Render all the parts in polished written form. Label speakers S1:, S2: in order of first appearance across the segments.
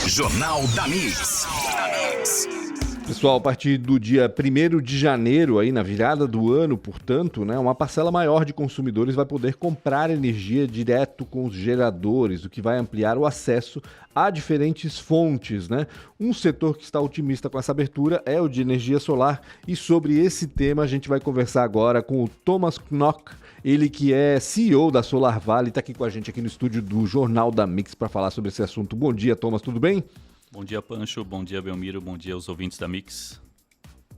S1: Jornal da Mix.
S2: Pessoal, a partir do dia 1º de janeiro, aí na virada do ano, portanto, né, uma parcela maior de consumidores vai poder comprar energia direto com os geradores, o que vai ampliar o acesso a diferentes fontes, né? Um setor que está otimista com essa abertura é o de energia solar, e sobre esse tema a gente vai conversar agora com o Thomas Knock, ele que é CEO da Solar Valley, está aqui com a gente aqui no estúdio do Jornal da Mix para falar sobre esse assunto. Bom dia, Thomas, tudo bem?
S3: Bom dia, Pancho. Bom dia, Belmiro. Bom dia aos ouvintes da Mix.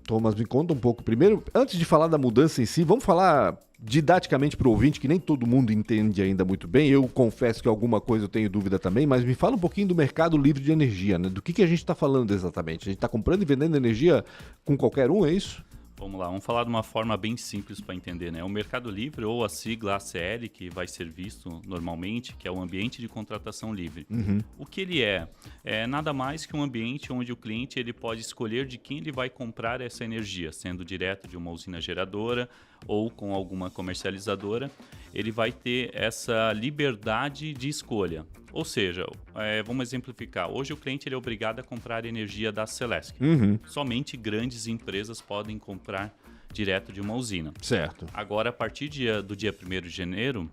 S2: Thomas, me conta um pouco. Primeiro, antes de falar da mudança em si, vamos falar didaticamente para o ouvinte, que nem todo mundo entende ainda muito bem. Eu confesso que alguma coisa eu tenho dúvida também, mas me fala um pouquinho do mercado livre de energia, né? Do que a gente está falando exatamente? A gente está comprando e vendendo energia com qualquer um, é isso?
S3: Vamos lá, vamos falar de uma forma bem simples para entender, né? O Mercado Livre, ou a sigla ACL, que vai ser visto normalmente, que é o ambiente de contratação livre. O que ele é? É nada mais que um ambiente onde o cliente ele pode escolher de quem ele vai comprar essa energia, sendo direto de uma usina geradora ou com alguma comercializadora. Ele vai ter essa liberdade de escolha. Ou seja, vamos exemplificar. Hoje o cliente ele é obrigado a comprar energia da Celesc. Somente grandes empresas podem comprar direto de uma usina.
S2: Certo.
S3: Agora, a partir do dia 1º de janeiro,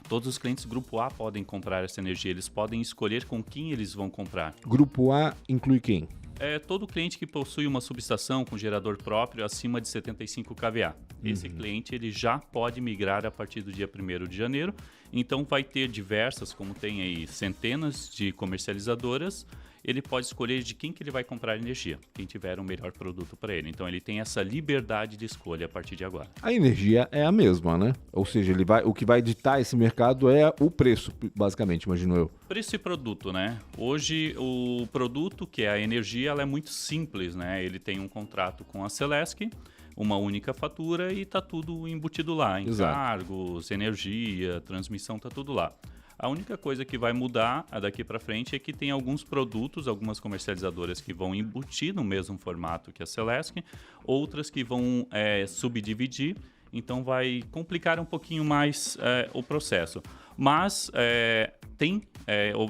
S3: todos os clientes Grupo A podem comprar essa energia. Eles podem escolher com quem eles vão comprar.
S2: Grupo A inclui quem?
S3: Todo cliente que possui uma subestação com gerador próprio acima de 75 kVA. Esse cliente ele já pode migrar a partir do dia 1º de janeiro. Então vai ter diversas, como tem aí centenas de comercializadoras, ele pode escolher de quem que ele vai comprar energia, quem tiver o melhor produto para ele. Então ele tem essa liberdade de escolha a partir de agora.
S2: A energia é a mesma, né? Ou seja, o que vai ditar esse mercado é o preço, basicamente, imagino eu.
S3: Preço e produto, né? Hoje o produto, que é a energia, ela é muito simples, né? Ele tem um contrato com a Celesc, uma única fatura e tá tudo embutido lá. Encargos, energia, transmissão, tá tudo lá. A única coisa que vai mudar daqui para frente é que tem alguns produtos, algumas comercializadoras que vão embutir no mesmo formato que a Celesc, outras que vão subdividir, então vai complicar um pouquinho mais o processo. Mas tem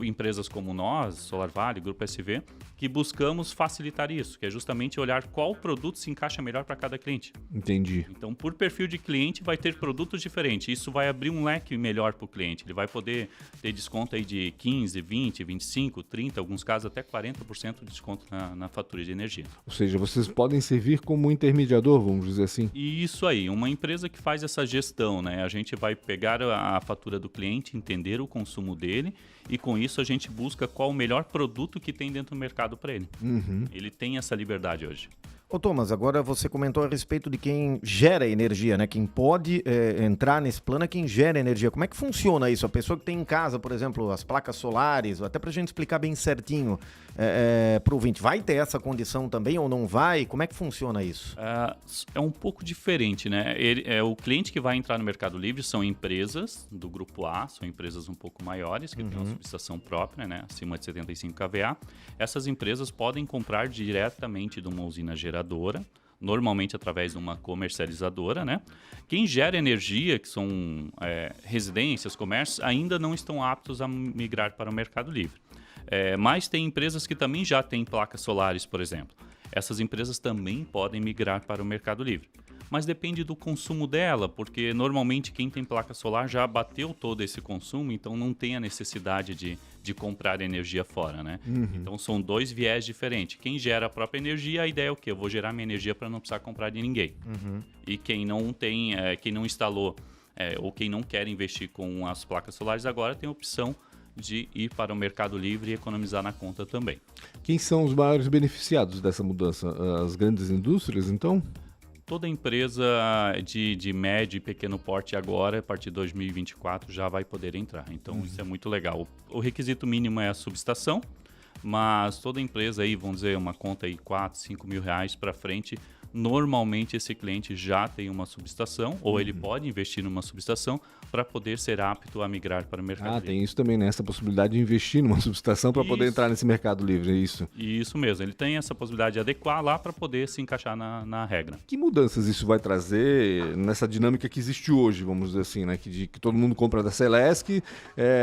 S3: empresas como nós, Solar Valley, Grupo SV, que buscamos facilitar isso, que é justamente olhar qual produto se encaixa melhor para cada cliente.
S2: Entendi.
S3: Então, por perfil de cliente, vai ter produtos diferentes. Isso vai abrir um leque melhor para o cliente. Ele vai poder ter desconto aí de 15, 20, 25, 30, alguns casos até 40% de desconto na fatura de energia.
S2: Ou seja, vocês podem servir como intermediador, vamos dizer assim?
S3: E isso aí, uma empresa que faz essa gestão, né? A gente vai pegar a fatura do cliente, entender o consumo dele e com isso a gente busca qual o melhor produto que tem dentro do mercado para ele. Ele tem essa liberdade hoje.
S4: Ô Thomas, agora você comentou a respeito de quem gera energia, né? Quem pode entrar nesse plano é quem gera energia. Como é que funciona isso? A pessoa que tem em casa, por exemplo, as placas solares, até pra gente explicar bem certinho pro ouvinte, vai ter essa condição também ou não vai? Como é que funciona isso?
S3: É um pouco diferente, né? O cliente que vai entrar no Mercado Livre são empresas do Grupo A, são empresas um pouco maiores, que têm uma subestação própria, né? Acima de 75 kVA. Essas empresas podem comprar diretamente de uma usina geradora, normalmente através de uma comercializadora, né? Quem gera energia, que são residências, comércios, ainda não estão aptos a migrar para o Mercado Livre. Mas tem empresas que também já têm placas solares, por exemplo. Essas empresas também podem migrar para o Mercado Livre. Mas depende do consumo dela, porque normalmente quem tem placa solar já bateu todo esse consumo, então não tem a necessidade de comprar energia fora, né? Então são dois viés diferentes. Quem gera a própria energia, a ideia é o quê? Eu vou gerar minha energia para não precisar comprar de ninguém. E quem não tem, quem não instalou ou quem não quer investir com as placas solares agora tem a opção de ir para o Mercado Livre e economizar na conta também.
S2: Quem são os maiores beneficiados dessa mudança? As grandes indústrias, então?
S3: Toda empresa de médio e pequeno porte agora, a partir de 2024, já vai poder entrar. Então, isso é muito legal. O requisito mínimo é a subestação, mas toda empresa aí, vamos dizer, uma conta aí 4, 5 mil reais para frente, Normalmente esse cliente já tem uma subestação ou ele pode investir numa subestação para poder ser apto a migrar para o mercado livre.
S2: Tem isso também, né? Essa possibilidade de investir numa subestação para poder entrar nesse mercado livre, é isso?
S3: Isso mesmo, ele tem essa possibilidade de adequar lá para poder se encaixar na regra.
S2: Que mudanças isso vai trazer nessa dinâmica que existe hoje, vamos dizer assim, né? Que todo mundo compra da Celesc,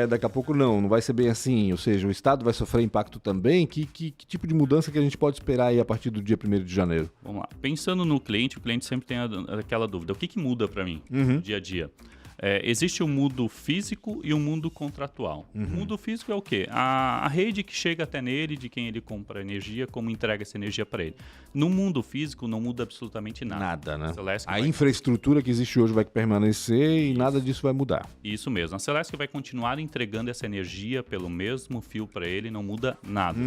S2: daqui a pouco não vai ser bem assim, ou seja, o Estado vai sofrer impacto também? Que tipo de mudança que a gente pode esperar aí a partir do dia 1º de janeiro?
S3: Vamos lá, pensando no cliente, o cliente sempre tem aquela dúvida, o que muda para mim no dia a dia? Existe um mundo físico e um mundo contratual. O mundo físico é o quê? A rede que chega até nele, de quem ele compra energia, como entrega essa energia para ele. No mundo físico não muda absolutamente nada.
S2: Nada, né?
S3: A
S2: infraestrutura que existe hoje vai permanecer e nada disso vai mudar.
S3: Isso mesmo. A Celesc vai continuar entregando essa energia pelo mesmo fio para ele, não muda nada.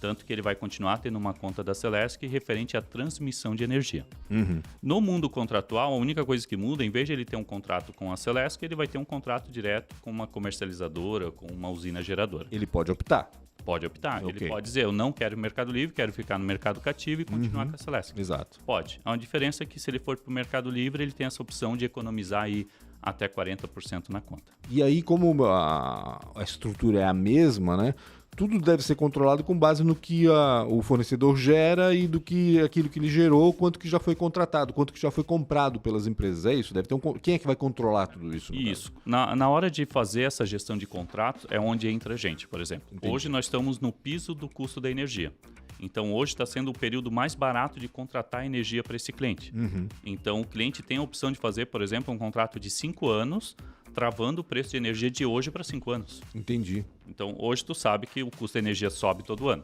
S3: Tanto que ele vai continuar tendo uma conta da Celesc referente à transmissão de energia. No mundo contratual, a única coisa que muda, em vez de ele ter um contrato com a Celesc, ele vai ter um contrato direto com uma comercializadora, com uma usina geradora.
S2: Ele pode optar.
S3: Pode optar.
S2: Okay.
S3: Ele pode dizer, eu não quero o Mercado Livre, quero ficar no mercado cativo e continuar com a Celesc.
S2: Exato.
S3: Pode. A diferença é que se ele for para o Mercado Livre, ele tem essa opção de economizar aí até 40% na conta.
S2: E aí, como a estrutura é a mesma, né? Tudo deve ser controlado com base no que o fornecedor gera e do que aquilo que ele gerou, quanto que já foi contratado, quanto que já foi comprado pelas empresas. É isso? Deve ter quem é que vai controlar tudo isso?
S3: Isso. Na hora de fazer essa gestão de contratos é onde entra a gente, por exemplo.
S2: Entendi.
S3: Hoje nós estamos no piso do custo da energia. Então, hoje está sendo o período mais barato de contratar energia para esse cliente. Então, o cliente tem a opção de fazer, por exemplo, um contrato de 5 anos, travando o preço de energia de hoje para 5 anos.
S2: Entendi.
S3: Então, hoje tu sabe que o custo da energia sobe todo ano.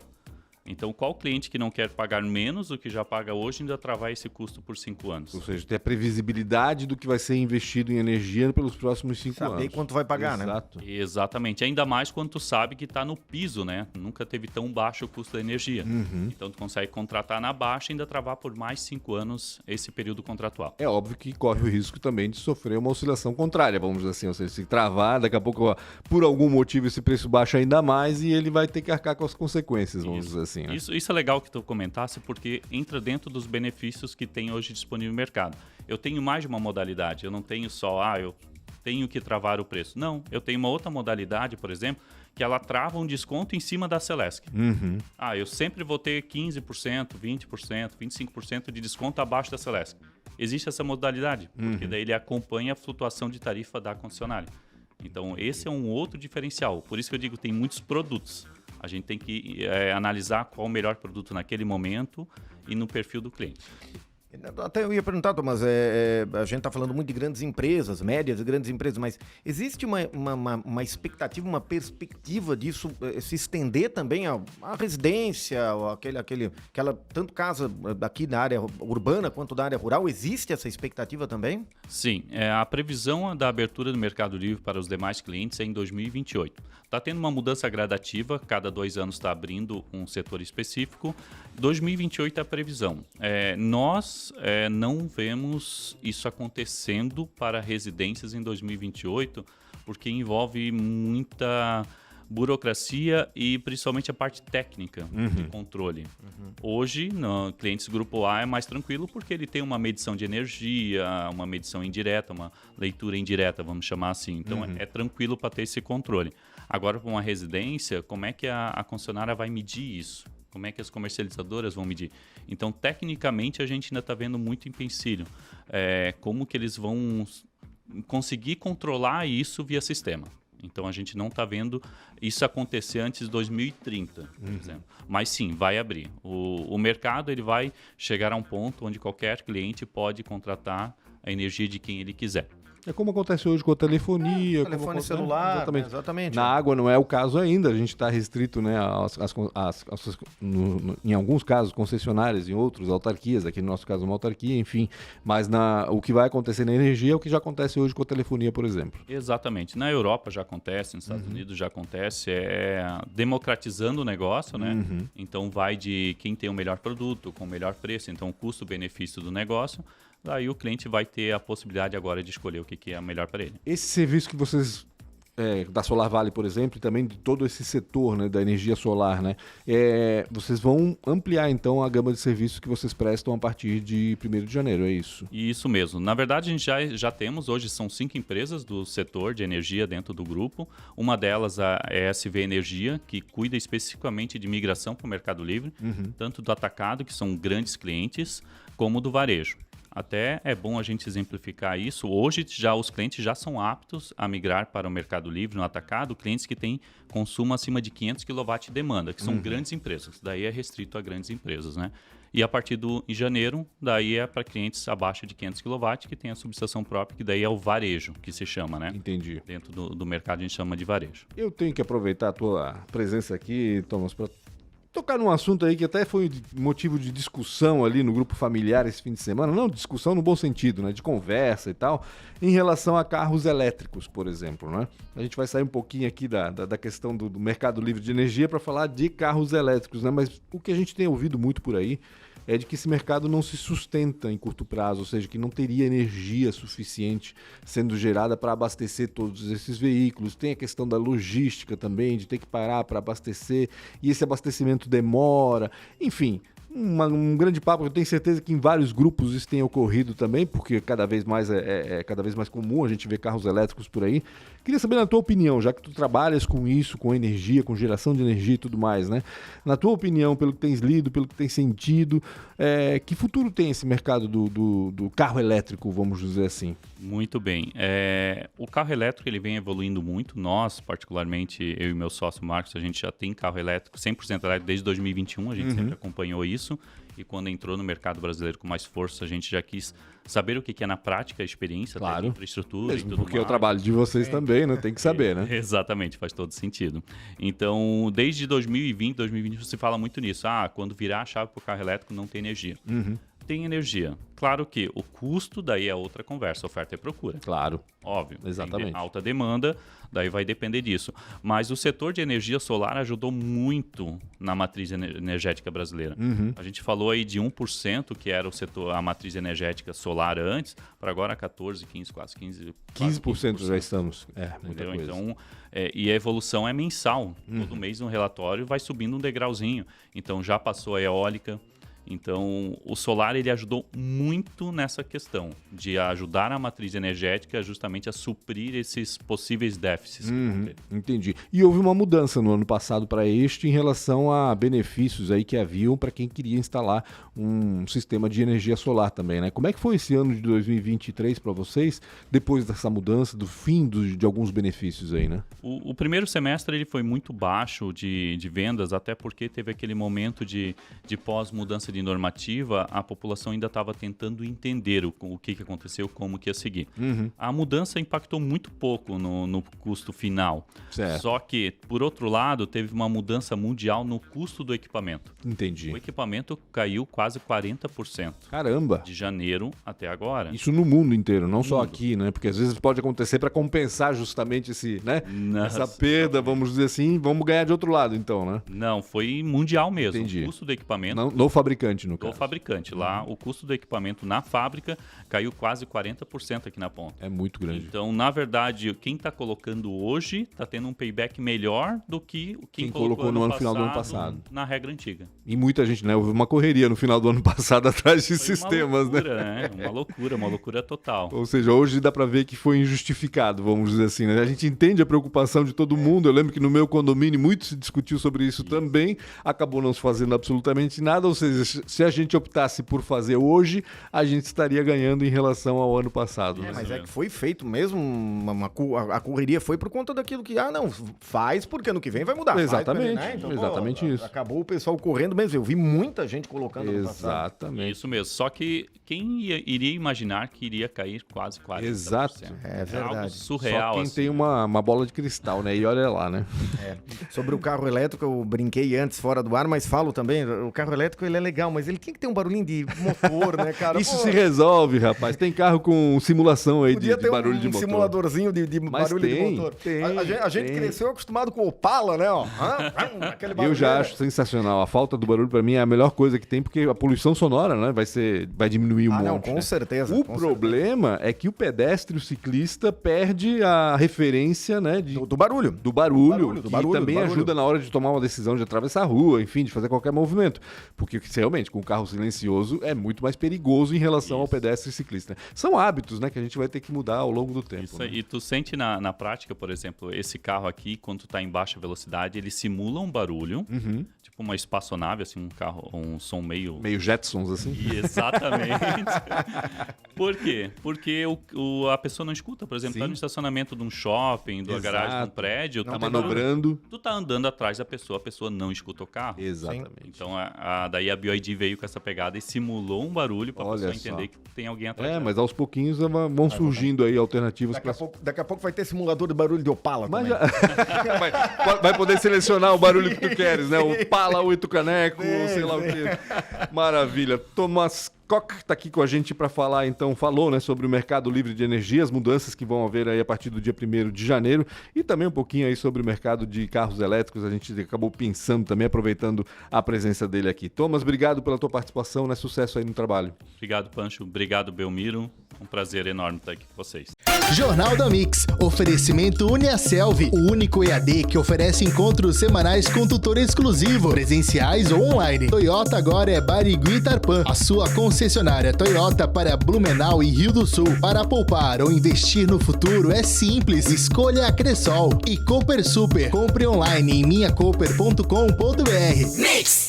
S3: Então, qual cliente que não quer pagar menos do que já paga hoje ainda travar esse custo por 5 anos?
S2: Ou seja, ter a previsibilidade do que vai ser investido em energia pelos próximos 5 anos.
S4: Saber quanto vai pagar,
S2: Exato.
S4: né?
S3: Exatamente. Ainda mais quando tu sabe que está no piso, né? Nunca teve tão baixo o custo da energia. Então, tu consegue contratar na baixa e ainda travar por mais 5 anos esse período contratual.
S2: É óbvio que corre o risco também de sofrer uma oscilação contrária, vamos dizer assim. Ou seja, se travar, daqui a pouco, por algum motivo, esse preço baixa ainda mais e ele vai ter que arcar com as consequências, vamos dizer assim. Né?
S3: Isso é legal que tu comentasse, porque entra dentro dos benefícios que tem hoje disponível no mercado. Eu tenho mais de uma modalidade, eu não tenho só, eu tenho que travar o preço. Não, eu tenho uma outra modalidade, por exemplo, que ela trava um desconto em cima da Celesc. Eu sempre vou ter 15%, 20%, 25% de desconto abaixo da Celesc. Existe essa modalidade, porque daí ele acompanha a flutuação de tarifa da concessionária. Então, esse é um outro diferencial. Por isso que eu digo, tem muitos produtos. A gente tem que analisar qual o melhor produto naquele momento e no perfil do cliente.
S4: Até eu ia perguntar, Thomas, a gente está falando muito de grandes empresas, médias e grandes empresas, mas existe uma expectativa, uma perspectiva disso se estender também à residência, aquela tanto casa aqui na área urbana quanto da área rural? Existe essa expectativa também?
S3: Sim, a previsão da abertura do Mercado Livre para os demais clientes é em 2028. Está tendo uma mudança gradativa, cada 2 anos está abrindo um setor específico. 2028 é a previsão. Nós não vemos isso acontecendo para residências em 2028, porque envolve muita burocracia e principalmente a parte técnica de controle. Hoje, no clientes Grupo A é mais tranquilo porque ele tem uma medição de energia, uma medição indireta, uma leitura indireta, vamos chamar assim. Então, é tranquilo para ter esse controle. Agora, para uma residência, como é que a concessionária vai medir isso? Como é que as comercializadoras vão medir? Então, tecnicamente, a gente ainda está vendo muito empecilho. Como que eles vão conseguir controlar isso via sistema. Então, a gente não está vendo isso acontecer antes de 2030, por exemplo. Mas sim, vai abrir. O mercado ele vai chegar a um ponto onde qualquer cliente pode contratar a energia de quem ele quiser.
S2: É como acontece hoje com a telefonia.
S4: Telefone celular, exatamente.
S2: Na água não é o caso ainda, a gente está restrito, né, em alguns casos concessionárias, em outros autarquias, aqui no nosso caso uma autarquia, enfim. Mas o que vai acontecer na energia é o que já acontece hoje com a telefonia, por exemplo.
S3: Exatamente. Na Europa já acontece, nos Estados Unidos já acontece, democratizando o negócio, né? Então vai de quem tem o melhor produto, com o melhor preço, então o custo-benefício do negócio. Daí o cliente vai ter a possibilidade agora de escolher o que é melhor para ele.
S2: Esse serviço que vocês da Solar Vale, por exemplo, e também de todo esse setor, né, da energia solar, né, vocês vão ampliar então a gama de serviços que vocês prestam a partir de 1º de janeiro, é isso?
S3: Isso mesmo. Na verdade, a gente já temos, hoje são 5 empresas do setor de energia dentro do grupo. Uma delas é a SV Energia, que cuida especificamente de migração para o Mercado Livre, tanto do atacado, que são grandes clientes, como do varejo. Até é bom a gente exemplificar isso. Hoje, os clientes já são aptos a migrar para o Mercado Livre, no atacado, clientes que têm consumo acima de 500 kW de demanda, que são grandes empresas. Daí é restrito a grandes empresas, né? E a partir em janeiro, daí é para clientes abaixo de 500 kW, que tem a subestação própria, que daí é o varejo, que se chama, né?
S2: Entendi.
S3: Dentro do mercado a gente chama de varejo.
S2: Eu tenho que aproveitar a tua presença aqui, Thomas, para tocar num assunto aí que até foi motivo de discussão ali no grupo familiar esse fim de semana, não discussão no bom sentido, né, de conversa e tal, em relação a carros elétricos, por exemplo, né? A gente vai sair um pouquinho aqui da questão do mercado livre de energia para falar de carros elétricos, né? Mas o que a gente tem ouvido muito por aí é de que esse mercado não se sustenta em curto prazo, ou seja, que não teria energia suficiente sendo gerada para abastecer todos esses veículos. Tem a questão da logística também, de ter que parar para abastecer, e esse abastecimento demora, enfim. Um grande papo, eu tenho certeza que em vários grupos isso tem ocorrido também, porque cada vez mais é cada vez mais comum a gente ver carros elétricos por aí. Queria saber na tua opinião, já que tu trabalhas com isso, com energia, com geração de energia e tudo mais, né? Na tua opinião, pelo que tens lido, pelo que tens sentido, que futuro tem esse mercado do carro elétrico, vamos dizer assim?
S3: Muito bem. O carro elétrico ele vem evoluindo muito. Nós, particularmente, eu e meu sócio Marcos, a gente já tem carro elétrico, 100% elétrico desde 2021, a gente sempre acompanhou isso. E quando entrou no mercado brasileiro com mais força, a gente já quis saber o que é na prática a experiência,
S2: claro,
S3: da infraestrutura
S2: mesmo
S3: e tudo
S2: porque
S3: mais.
S2: é o trabalho de vocês também, né? Tem que saber, né?
S3: Exatamente, faz todo sentido. Então, desde 2020, 2021, se fala muito nisso. Quando virar a chave para o carro elétrico, não tem energia. Tem energia. Claro que o custo daí é outra conversa, oferta e procura.
S2: Claro.
S3: Óbvio.
S2: Exatamente.
S3: Tem alta demanda, daí vai depender disso. Mas o setor de energia solar ajudou muito na matriz energética brasileira. A gente falou aí de 1%, que era a matriz energética solar antes, para agora 14, 15, quase 15%.
S2: 15% já estamos. Muita coisa.
S3: Então, e a evolução é mensal. Todo mês um relatório vai subindo um degrauzinho. Então já passou a eólica. Então, o solar ele ajudou muito nessa questão de ajudar a matriz energética justamente a suprir esses possíveis déficits.
S2: Entendi. E houve uma mudança no ano passado para este em relação a benefícios aí que haviam para quem queria instalar um sistema de energia solar também, né? Como é que foi esse ano de 2023 para vocês, depois dessa mudança, do fim de alguns benefícios aí, né?
S3: O primeiro semestre ele foi muito baixo de vendas, até porque teve aquele momento de pós-mudança de normativa, a população ainda estava tentando entender o que aconteceu, como que ia seguir. A mudança impactou muito pouco no custo final.
S2: Certo.
S3: Só que, por outro lado, teve uma mudança mundial no custo do equipamento.
S2: Entendi.
S3: O equipamento caiu quase 40%.
S2: Caramba!
S3: De janeiro até agora.
S2: Isso no mundo inteiro, não só aqui, né? Porque às vezes pode acontecer para compensar justamente essa perda, vamos dizer assim, vamos ganhar de outro lado então, né?
S3: Não, foi mundial mesmo.
S2: Entendi.
S3: O custo do equipamento...
S2: Não, no fabricante, no caso.
S3: Do fabricante. Lá, o custo do equipamento na fábrica caiu quase 40% aqui na ponta.
S2: É muito grande.
S3: Então, na verdade, quem está colocando hoje está tendo um payback melhor do que quem
S2: colocou no final do ano passado.
S3: Na regra antiga.
S2: E muita gente, né? Houve uma correria no final do ano passado atrás de sistemas,
S3: uma loucura, né? Uma loucura total.
S2: Ou seja, hoje dá para ver que foi injustificado, vamos dizer assim, né? A gente entende a preocupação de todo mundo. Eu lembro que no meu condomínio muito se discutiu sobre isso também. Acabou não se fazendo absolutamente nada. Ou seja, se a gente optasse por fazer hoje, a gente estaria ganhando em relação ao ano passado. Né?
S4: Mas é que foi feito mesmo, a correria foi por conta daquilo que, não, faz porque ano que vem vai mudar.
S2: Exatamente,
S4: faz, né? Então,
S2: exatamente isso.
S4: Acabou o pessoal correndo mesmo, eu vi muita gente colocando no passado.
S2: Exatamente.
S3: Isso mesmo, só que quem iria imaginar que iria cair quase 40%?
S2: Exato.
S4: É verdade.
S3: Algo surreal.
S2: Só quem
S3: assim.
S2: tem uma bola de cristal, né? E olha lá, né?
S4: Sobre o carro elétrico, eu brinquei antes fora do ar, mas falo também, o carro elétrico ele é legal. legal, mas ele tinha que ter um barulhinho de motor, né, cara?
S2: Isso se resolve, rapaz. Tem carro com simulação aí
S4: Podia
S2: de
S4: ter
S2: barulho de motor.
S4: simuladorzinho de
S2: Mas
S4: barulho
S2: tem,
S4: de motor.
S2: tem,
S4: A gente
S2: tem.
S4: cresceu acostumado com o Opala, né? Ó. Aquele barulho,
S2: Eu já
S4: né?
S2: acho sensacional. A falta do barulho, pra mim, é a melhor coisa que tem, porque a poluição sonora, né, vai diminuir um monte.
S4: Não, com
S2: né?
S4: certeza.
S2: O
S4: com
S2: problema é que o pedestre, o ciclista, perde a referência, né,
S4: certeza. Do barulho.
S2: do barulho,
S4: Do
S2: que
S4: barulho,
S2: também
S4: do barulho.
S2: ajuda na hora de tomar uma decisão de atravessar a rua, enfim, de fazer qualquer movimento. Porque realmente, com o carro silencioso, é muito mais perigoso em relação ao pedestre e ciclista. São hábitos, né, que a gente vai ter que mudar ao longo do tempo.
S3: Isso
S2: né?
S3: aí. E tu sente na prática, por exemplo, esse carro aqui, quando tu tá em baixa velocidade, ele simula um barulho, tipo uma espaçonave, assim, um carro, um som meio...
S2: Meio Jetsons, assim.
S3: Exatamente. Por quê? Porque a pessoa não escuta, por exemplo,
S2: Sim.
S3: tá no estacionamento de um shopping, de uma
S2: Exato.
S3: garagem de um prédio,
S2: Tá
S3: tá barulho.
S2: manobrando.
S3: Tu tá andando atrás da pessoa, a pessoa não escuta o carro.
S2: Exatamente.
S3: Então, daí a BioID veio com essa pegada e simulou um barulho pra
S2: Olha
S3: pessoa
S2: só.
S3: entender que tem alguém atrás
S2: É,
S3: dela.
S2: mas aos pouquinhos vão surgindo aí alternativas para...
S4: Daqui a pouco vai ter simulador de barulho de Opala
S2: Mas
S4: também.
S2: vai poder selecionar o barulho que tu queres, né? O pala, o itucaneco, sei lá o quê. Maravilha. Thomas Koch está aqui com a gente para falar, então, falou, né, sobre o mercado livre de energia, as mudanças que vão haver aí a partir do dia 1º de janeiro e também um pouquinho aí sobre o mercado de carros elétricos. A gente acabou pensando também, aproveitando a presença dele aqui. Thomas, obrigado pela tua participação, né? Sucesso aí no trabalho.
S3: Obrigado, Pancho. Obrigado, Belmiro. Um prazer enorme estar aqui com vocês.
S5: Jornal da Mix. Oferecimento Uniaselv, o único EAD que oferece encontros semanais com tutor exclusivo, presenciais ou online. Toyota agora é Barigui Tarpan, a sua concessionária Toyota para Blumenau e Rio do Sul. Para poupar ou investir no futuro é simples. Escolha a Cressol e Cooper Super. Compre online em minhacooper.com.br.
S1: Mix.